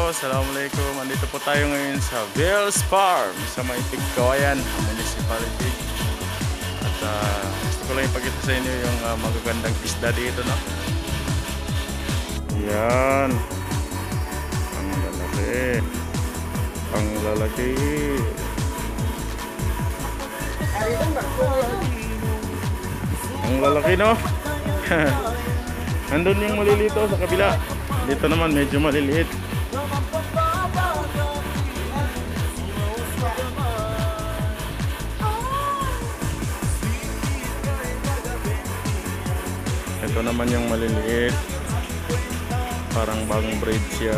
Assalamualaikum. Andito po tayo ngayon sa Vales Farm sa Maitig Kawayan Municipality. At gusto ko lang ipakita sa inyo yung magagandang isda dito, no? Yan. Ang lalaki. Ang lalaki. Ang lalaki, no? Nandun yung malilito sa kabila. Dito naman medyo maliliit. Ito naman yung maliliit. Parang bagong breed siya.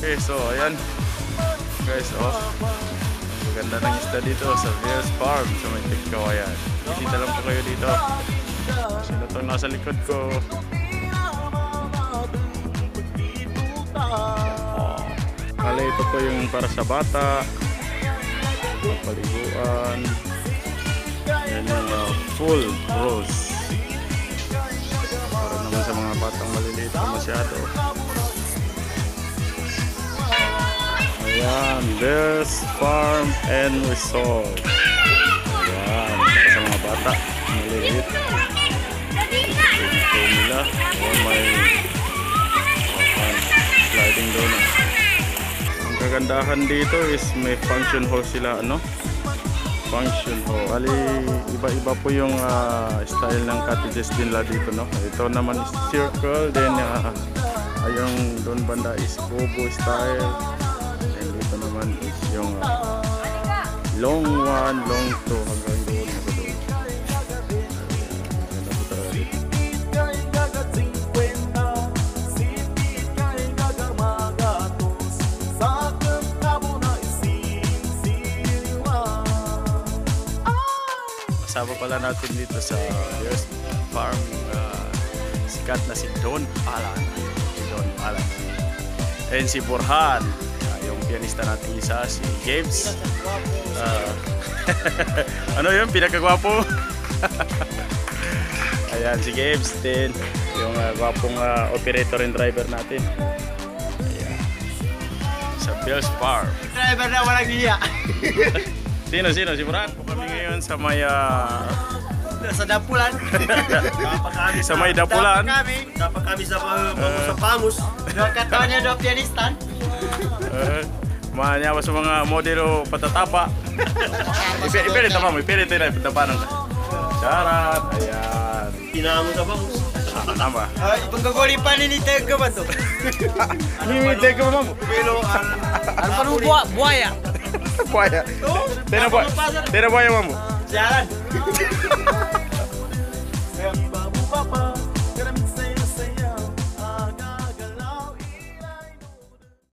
Okay, so ayan guys, oh, maganda ng isda dito sa Vales Farm sa Maitig Kawayan. Bisita lang po kayo dito. Sino itong nasa likod ko? Oh, kala ito po yung para sa bata, paliguan. Yan yung full rose. Para naman sa mga batang maliliit na masyado. Ayan, Vales Farm and Resort. Ayan, sa mga bata maliliit. Ito nila. Oh, may sliding doon. Ang kagandahan dito is may function hall sila, ano? Function hall. Bali, iba-iba po yung style ng cottages din nila dito, no? Ito naman is circle, then yung doon banda is bobo style. Is yung long 1, long 2 hanggang doon na doon. Kasama pala natin dito sa Vales Farm sikat na si Don Alan. Si Don Alan. And si Borhan. Yung pianista natin isa, si Games. Ano yun? Pinakagwapo. Ayan, si Games din. Yung gwapong operator and driver natin. Ayan. Sa Vales Farm. Driver na walang hiya. Sino? Si Brad. Po kami ngayon sa may... sa Dapulan. Sa may Dapulan. Dapat kami sa Pangus. Katawa niya daw pianistan. Manyawa sa mga modelo patatapa. Ipilit naman mo, ipilit nila patapanan ka. Charat, ayan. Pinamo sa Pangus. Tama. Ipagkagoli pa ni Tega ba to? Ni Tega mo mo. Pero ano pa nung buhaya? Buhaya. Tena buhaya mo mo. Jalan.